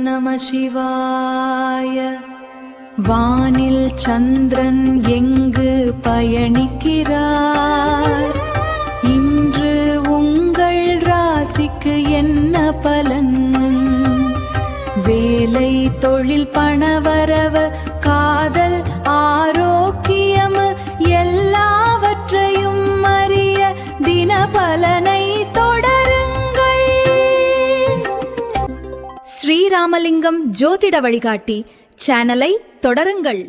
நம சிவாய. வானில் சந்திரன் எங்கு பயணிக்கிறார்? இன்று உங்கள் ராசிக்கு என்ன பலன்? வேலை, தொழில், பணவரவு, காதல், ஆரோக்கியம் எல்லாவற்றையும் அறிய தினபலனை தொடருங்கள். ஸ்ரீராமலிங்கம் ஜோதிட வழிகாட்டி சேனலை தொடருங்கள்.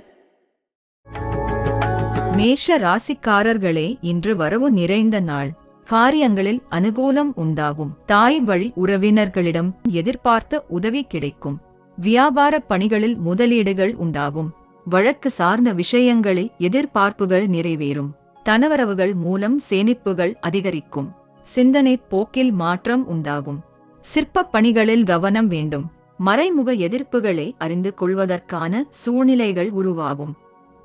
மேஷ ராசிக்காரர்களே, இன்று வரவு நிறைந்த நாள். காரியங்களில் அனுகூலம் உண்டாகும். தாய் வழி உறவினர்களிடம் எதிர்பார்த்த உதவி கிடைக்கும். வியாபார பணிகளில் முதலீடுகள் உண்டாகும். வழக்கு சார்ந்த விஷயங்களில் எதிர்பார்ப்புகள் நிறைவேறும். தனவரவுகள் மூலம் சேமிப்புகள் அதிகரிக்கும். சிந்தனை போக்கில் மாற்றம் உண்டாகும். சிற்ப பணிகளில் கவனம் வேண்டும். மறைமுக எதிர்ப்புகளை அறிந்து கொள்வதற்கான சூழ்நிலைகள் உருவாகும்.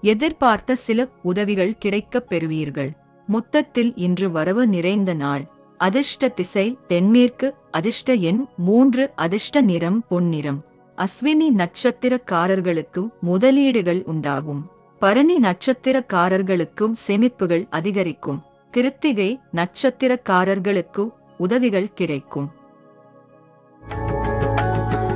எதிர்பார்த்த சில உதவிகள் கிடைக்கப் பெறுவீர்கள். மொத்தத்தில் இன்று வரவு நிறைந்த நாள். அதிர்ஷ்ட திசை தென்மேற்கு. அதிர்ஷ்ட எண் 3. அதிர்ஷ்ட நிறம் பொன்னிறம். அஸ்வினி நட்சத்திரக்காரர்களுக்கு முதலீடுகள் உண்டாகும். பரணி நட்சத்திரக்காரர்களுக்கும் சேமிப்புகள் அதிகரிக்கும். கிருத்திகை நட்சத்திரக்காரர்களுக்கு உதவிகள் கிடைக்கும்.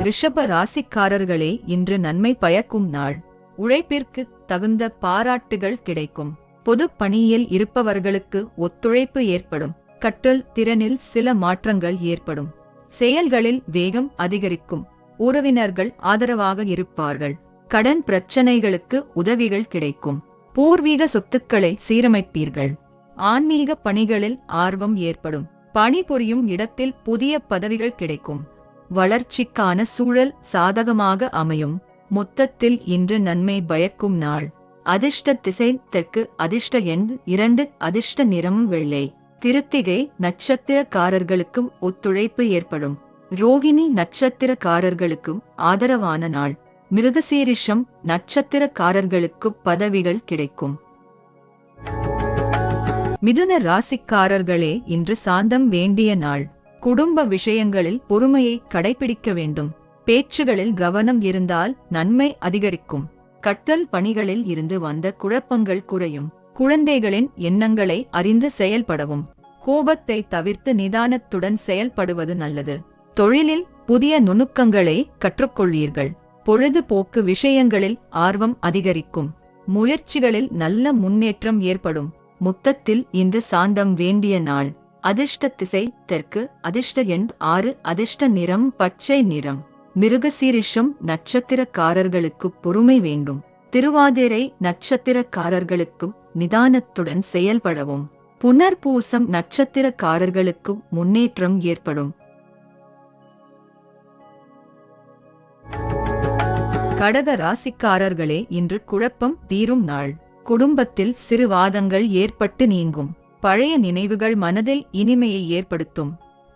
ரிஷப ராசிக்காரர்களே, இன்று நன்மை பயக்கும் நாள். உழைப்பிற்கு தகுந்த பாராட்டுகள் கிடைக்கும். பொது பணியில் இருப்பவர்களுக்கு ஒத்துழைப்பு ஏற்படும். கற்றல் திறனில் சில மாற்றங்கள் ஏற்படும். செயல்களில் வேகம் அதிகரிக்கும். உறவினர்கள் ஆதரவாக இருப்பார்கள். கடன் பிரச்சனைகளுக்கு உதவிகள் கிடைக்கும். பூர்வீக சொத்துக்களை சீரமைப்பீர்கள். ஆன்மீக பணிகளில் ஆர்வம் ஏற்படும். பணிபுரியும் இடத்தில் புதிய பதவிகள் கிடைக்கும். வளர்ச்சிக்கான சூழல் சாதகமாக அமையும். மொத்தத்தில் இன்று நன்மை பயக்கும் நாள். அதிர்ஷ்ட திசை தெற்கு. அதிர்ஷ்ட எண் 2. அதிர்ஷ்ட நிறம் வெள்ளை. கிருத்திகை நட்சத்திரக்காரர்களுக்கும் ஒத்துழைப்பு ஏற்படும். ரோகிணி நட்சத்திரக்காரர்களுக்கும் ஆதரவான நாள். மிருகசீரிஷம் நட்சத்திரக்காரர்களுக்கு பதவிகள் கிடைக்கும். மிதுன ராசிக்காரர்களே, இன்று சாந்தம் வேண்டிய நாள். குடும்ப விஷயங்களில் பொறுமையை கடைபிடிக்க வேண்டும். பேச்சுகளில் கவனம் இருந்தால் நன்மை அதிகரிக்கும். கற்றல் பணிகளில் இருந்து வந்த குழப்பங்கள் குறையும். குழந்தைகளின் எண்ணங்களை அறிந்து செயல்படவும். கோபத்தை தவிர்த்து நிதானத்துடன் செயல்படுவது நல்லது. தொழிலில் புதிய நுணுக்கங்களை கற்றுக்கொள்வீர்கள். பொழுதுபோக்கு விஷயங்களில் ஆர்வம் அதிகரிக்கும். முயற்சிகளில் நல்ல முன்னேற்றம் ஏற்படும். மொத்தத்தில் இன்று சாந்தம் வேண்டிய நாள். அதிர்ஷ்ட திசை தெற்கு. அதிர்ஷ்ட எண் 6. அதிர்ஷ்ட நிறம் பச்சை நிறம். மிருகசீரிஷம் நட்சத்திரக்காரர்களுக்கு பொறுமை வேண்டும். திருவாதிரை நட்சத்திரக்காரர்களுக்கு நிதானத்துடன் செயல்படவும். புனர்பூசம் நட்சத்திரக்காரர்களுக்கு முன்னேற்றம் ஏற்படும். கடக ராசிக்காரர்களே, இன்று குழப்பம் தீரும் நாள். குடும்பத்தில் சிறு வாதங்கள் ஏற்பட்டு நீங்கும். பழைய நினைவுகள் மனதில் இனிமையை ஏற்படுத்தும்.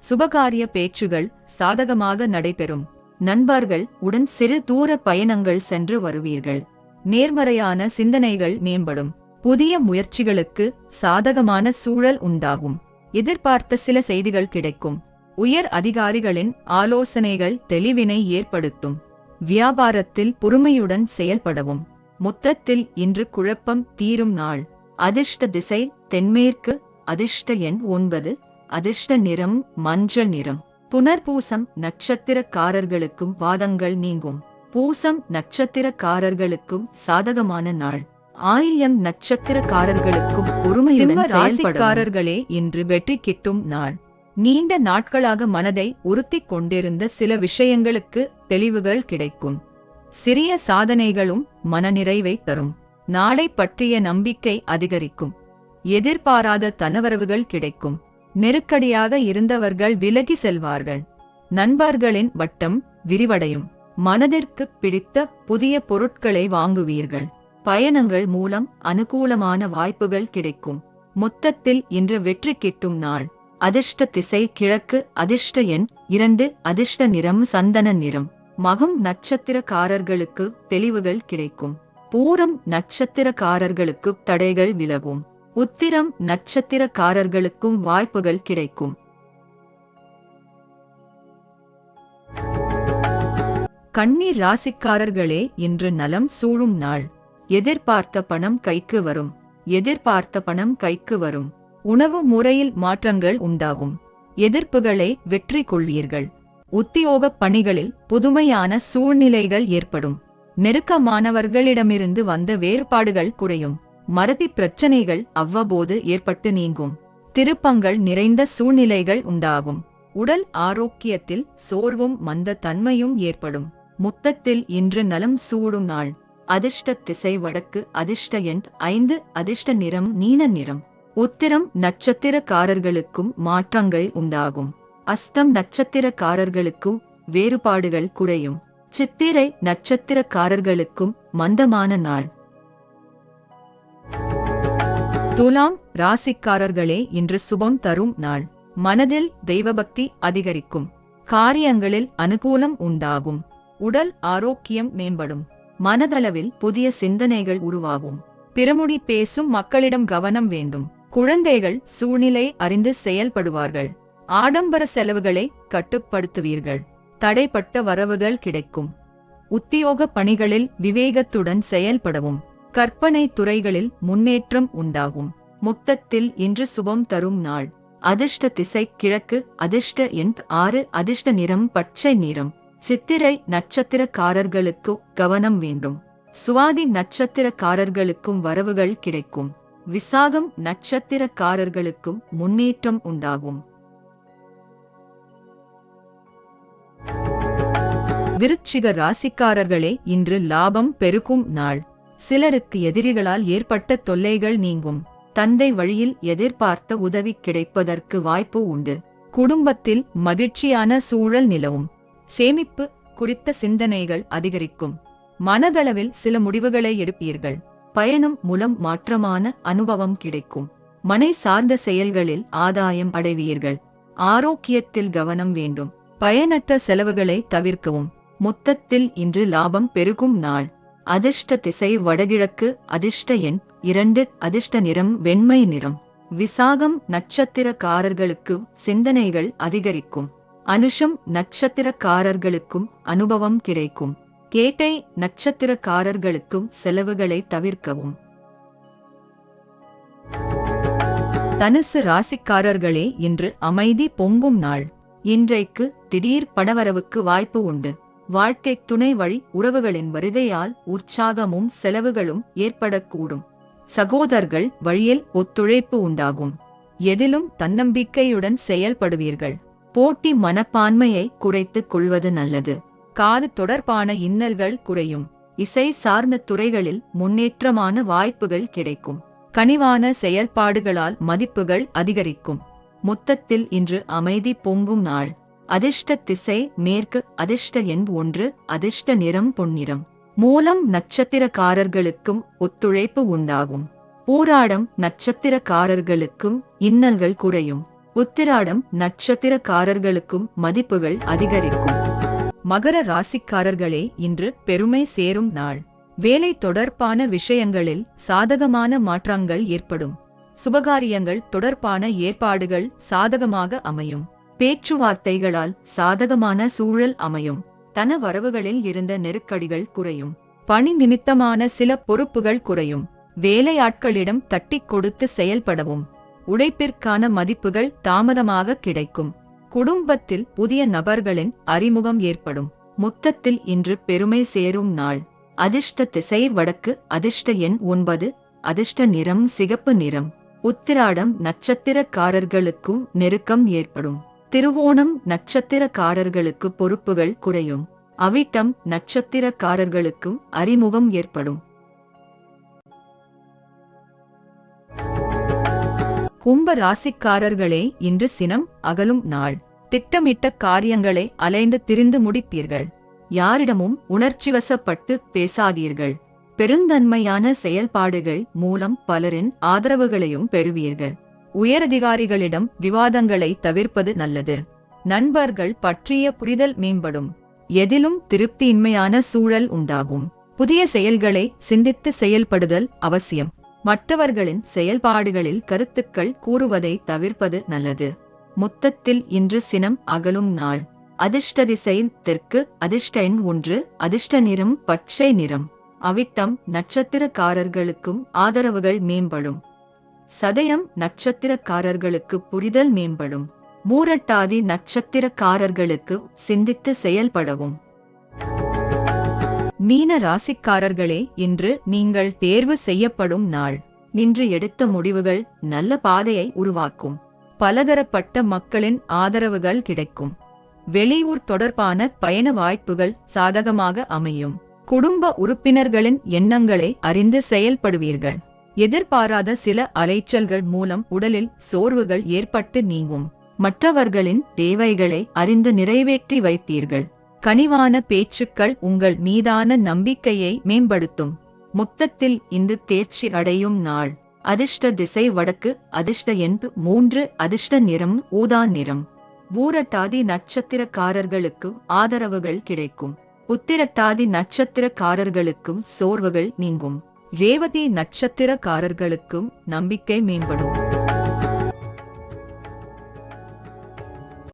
சுபகாரிய பேச்சுகள் சாதகமாக நடைபெறும். நண்பர்கள் உடன் சிறு தூர பயணங்கள் சென்று வருவீர்கள். நேர்மறையான சிந்தனைகள் மேம்படும். புதிய முயற்சிகளுக்கு சாதகமான சூழல் உண்டாகும். எதிர்பார்த்த சில செய்திகள் கிடைக்கும். உயர் அதிகாரிகளின் ஆலோசனைகள் தெளிவினை ஏற்படுத்தும். வியாபாரத்தில் பொறுமையுடன் செயல்படவும். மொத்தத்தில் இன்று குழப்பம் தீரும் நாள். அதிர்ஷ்ட திசை தென்மேற்கு. அதிர்ஷ்ட எண் 9. அதிர்ஷ்ட நிறம் மஞ்சள் நிறம். புனர்பூசம் நட்சத்திரக்காரர்களுக்கும் வாதங்கள் நீங்கும். பூசம் நட்சத்திரக்காரர்களுக்கும் சாதகமான நாள். ஆயில்யம் நட்சத்திரக்காரர்களுக்கும் பொறுமையுடன் செயல்படுவீர்களே, இன்று வெற்றி கிட்டும் நாள். நீண்ட நாட்களாக மனதை உறுத்திக் கொண்டிருந்த சில விஷயங்களுக்கு தெளிவுகள் கிடைக்கும். சிறிய சாதனைகளும் மனநிறைவை தரும். நாளை பற்றிய நம்பிக்கை அதிகரிக்கும். எதிர்பாராத தனவரவுகள் கிடைக்கும். நெருக்கடியாக இருந்தவர்கள் விலகி செல்வார்கள். நண்பர்களின் வட்டம் விரிவடையும். மனதிற்கு பிடித்த புதிய பொருட்களை வாங்குவீர்கள். பயணங்கள் மூலம் அனுகூலமான வாய்ப்புகள் கிடைக்கும். மொத்தத்தில் இன்று வெற்றி கிட்டும் நாள். அதிர்ஷ்ட திசை கிழக்கு. அதிர்ஷ்ட எண் 2. அதிர்ஷ்ட நிறம் சந்தன நிறம். மகம் நட்சத்திரக்காரர்களுக்கு தெளிவுகள் கிடைக்கும். பூரம் நட்சத்திரக்காரர்களுக்கு தடைகள் விலகும். உத்திரம் நட்சத்திரக்காரர்களுக்கும் வாய்ப்புகள் கிடைக்கும். கன்னி ராசிக்காரர்களே, இன்று நலம் சூழும் நாள். எதிர்பார்த்த பணம் கைக்கு வரும். எதிர்பார்த்த பணம் கைக்கு வரும். உணவு முறையில் மாற்றங்கள் உண்டாகும். எதிர்ப்புகளை வெற்றி கொள்வீர்கள். உத்தியோக பணிகளில் புதுமையான சூழ்நிலைகள் ஏற்படும். நெருக்கமானவர்களிடமிருந்து வந்த வேறுபாடுகள் குறையும். மறதி பிரச்சனைகள் அவ்வப்போது ஏற்பட்டு நீங்கும். திருப்பங்கள் நிறைந்த சூழ்நிலைகள் உண்டாகும். உடல் ஆரோக்கியத்தில் சோர்வும் மந்த தன்மையும் ஏற்படும். மொத்தத்தில் இன்று நலம் சூடும் நாள். அதிர்ஷ்ட திசை வடக்கு. அதிர்ஷ்ட எண் 5. அதிர்ஷ்ட நிறம் நீல நிறம். உத்திரம் நட்சத்திரக்காரர்களுக்கும் மாற்றங்கள் உண்டாகும். அஸ்தம் நட்சத்திரக்காரர்களுக்கும் வேறுபாடுகள் குறையும். சித்திரை நட்சத்திரக்காரர்களுக்கும் மந்தமான நாள். துலாம் ராசிக்காரர்களே, இன்று சுபம் தரும் நாள். மனதில் தெய்வபக்தி அதிகரிக்கும். காரியங்களில் அனுகூலம் உண்டாகும். உடல் ஆரோக்கியம் மேம்படும். மனதளவில் புதிய சிந்தனைகள் உருவாகும். பிறமொழி பேசும் மக்களிடம் கவனம் வேண்டும். குழந்தைகள் சூழ்நிலை அறிந்து செயல்படுவார்கள். ஆடம்பர செலவுகளை கட்டுப்படுத்துவீர்கள். தடைப்பட்ட வரவுகள் கிடைக்கும். உத்தியோக பணிகளில் விவேகத்துடன் செயல்படவும். கற்பனை துறைகளில் முன்னேற்றம் உண்டாகும். மொத்தத்தில் இன்று சுபம் தரும் நாள். அதிர்ஷ்ட திசை கிழக்கு. அதிர்ஷ்ட எண் 6. அதிர்ஷ்ட நிறம் பச்சை நிறம். சித்திரை நட்சத்திரக்காரர்களுக்கு கவனம் வேண்டும். சுவாதி நட்சத்திரக்காரர்களுக்கும் வரவுகள் கிடைக்கும். விசாகம் நட்சத்திரக்காரர்களுக்கும் முன்னேற்றம் உண்டாகும். விருச்சிக ராசிக்காரர்களே, இன்று லாபம் பெருகும் நாள். சிலருக்கு எதிரிகளால் ஏற்பட்ட தொல்லைகள் நீங்கும். தந்தை வழியில் எதிர்பார்த்த உதவி கிடைப்பதற்கு வாய்ப்பு உண்டு. குடும்பத்தில் மகிழ்ச்சியான சூழல் நிலவும். சேமிப்பு குறித்த சிந்தனைகள் அதிகரிக்கும். மனதளவில் சில முடிவுகளை எடுப்பீர்கள். பயணம் மூலம் மாற்றமான அனுபவம் கிடைக்கும். மனை சார்ந்த செயல்களில் ஆதாயம் அடைவீர்கள். ஆரோக்கியத்தில் கவனம் வேண்டும். பயனற்ற செலவுகளை தவிர்க்கவும். மொத்தத்தில் இன்று லாபம் பெருகும் நாள். அதிர்ஷ்ட திசை வடகிழக்கு. அதிர்ஷ்ட எண் 2. அதிர்ஷ்ட நிறம் வெண்மை நிறம். விசாகம் நட்சத்திரக்காரர்களுக்கு சிந்தனைகள் அதிகரிக்கும். அனுஷம் நட்சத்திரக்காரர்களுக்கும் அனுபவம் கிடைக்கும். கேட்டை நட்சத்திரக்காரர்களுக்கும் செலவுகளை தவிர்க்கவும். தனுசு ராசிக்காரர்களே, இன்று அமைதி பொங்கும் நாள். இன்றைக்கு திடீர் பணவரவுக்கு வாய்ப்பு உண்டு. வாழ்க்கை துணை வழி உறவுகளின் வருகையால் உற்சாகமும் செலவுகளும் ஏற்படக்கூடும். சகோதரர்கள் வழியில் ஒத்துழைப்பு உண்டாகும். எதிலும் தன்னம்பிக்கையுடன் செயல்படுவீர்கள். போட்டி மனப்பான்மையை குறைத்துக் கொள்வது நல்லது. காது தொடர்பான இன்னல்கள் குறையும். இசை சார்ந்த துறைகளில் முன்னேற்றமான வாய்ப்புகள் கிடைக்கும். கனிவான செயல்பாடுகளால் மதிப்புகள் அதிகரிக்கும். மொத்தத்தில் இன்று அமைதி பொங்கும் நாள். அதிர்ஷ்ட திசை மேற்கு. அதிர்ஷ்ட எண் 1. அதிர்ஷ்ட நிறம் பொன்னிறம். மூலம் நட்சத்திரக்காரர்களுக்கும் ஒத்துழைப்பு உண்டாகும். பூராடம் நட்சத்திரக்காரர்களுக்கும் இன்னல்கள் குறையும். உத்திராடம் நட்சத்திரக்காரர்களுக்கும் மதிப்புகள் அதிகரிக்கும். மகர ராசிக்காரர்களே, இன்று பெருமை சேரும் நாள். வேலை தொடர்பான விஷயங்களில் சாதகமான மாற்றங்கள் ஏற்படும். சுபகாரியங்கள் தொடர்பான ஏற்பாடுகள் சாதகமாக அமையும். பேச்சுவார்த்தைகளால் சாதகமான சூழல் அமையும். தன வரவுகளில் இருந்த நெருக்கடிகள் குறையும். பணி நிமித்தமான சில பொறுப்புகள் குறையும். வேலையாட்களிடம் தட்டி கொடுத்து செயல்படவும். உழைப்பிற்கான மதிப்புகள் தாமதமாக கிடைக்கும். குடும்பத்தில் புதிய நபர்களின் அறிமுகம் ஏற்படும். மொத்தத்தில் இன்று பெருமை சேரும் நாள். அதிர்ஷ்ட திசை வடக்கு. அதிர்ஷ்ட எண் 9. அதிர்ஷ்ட நிறம் சிகப்பு நிறம். உத்திராடம் நட்சத்திரக்காரர்களுக்கும் நெருக்கம் ஏற்படும். திருவோணம் நட்சத்திரக்காரர்களுக்கு பொறுப்புகள் குறையும். அவிட்டம் நட்சத்திரக்காரர்களுக்கும் அறிமுகம் ஏற்படும். கும்ப ராசிக்காரர்களே, இன்று சினம் அகலும் நாள். திட்டமிட்ட காரியங்களை அலைந்து திரிந்து முடிப்பீர்கள். யாரிடமும் உணர்ச்சிவசப்பட்டு பேசாதீர்கள். பெருந்தன்மையான செயல்பாடுகள் மூலம் பலரின் ஆதரவுகளையும் பெறுவீர்கள். உயரதிகாரிகளிடம் விவாதங்களை தவிர்ப்பது நல்லது. நண்பர்கள் பற்றிய புரிதல் மேம்படும். எதிலும் திருப்தியின்மையான சூழல் உண்டாகும். புதிய செயல்களை சிந்தித்து செயல்படுதல் அவசியம். மற்றவர்களின் செயல்பாடுகளில் கருத்துக்கள் கூறுவதை தவிர்ப்பது நல்லது. மொத்தத்தில் இன்று சினம் அகலும் நாள். அதிர்ஷ்ட திசை தெற்கு. அதிர்ஷ்ட எண் 1. அதிர்ஷ்ட நிறம் பச்சை நிறம். அவிட்டம் நட்சத்திரக்காரர்களுக்கும் ஆதரவுகள் மேம்படும். சதயம் நட்சத்திரக்காரர்களுக்கு புரிதல் மேம்படும். பூரட்டாதி நட்சத்திரக்காரர்களுக்கு சிந்தித்து செயல்படவும். மீன ராசிக்காரர்களே, இன்று நீங்கள் தேர்வு செய்யப்படும் நாள். இன்று எடுத்த முடிவுகள் நல்ல பாதையை உருவாக்கும். பலதரப்பட்ட மக்களின் ஆதரவுகள் கிடைக்கும். வெளியூர் தொடர்பான பயண வாய்ப்புகள் சாதகமாக அமையும். குடும்ப உறுப்பினர்களின் எண்ணங்களை அறிந்து செயல்படுவீர்கள். எதிர்பாராத சில அலைச்சல்கள் மூலம் உடலில் சோர்வுகள் ஏற்பட்டு நீங்கும். மற்றவர்களின் தேவைகளை அறிந்து நிறைவேற்றி வைப்பீர்கள். கனிவான பேச்சுக்கள் உங்கள் மீதான நம்பிக்கையை மேம்படுத்தும். மொத்தத்தில் இன்று தேர்ச்சி அடையும் நாள். அதிர்ஷ்ட திசை வடக்கு. அதிர்ஷ்ட எண் 3. அதிர்ஷ்ட நிறம் ஊதா நிறம். பூரட்டாதி நட்சத்திரக்காரர்களுக்கும் ஆதரவுகள் கிடைக்கும். உத்திரட்டாதி நட்சத்திரக்காரர்களுக்கும் சோர்வுகள் நீங்கும். ரேவதி நட்சத்திரக்காரர்களுக்கும் நம்பிக்கை மேம்படும்.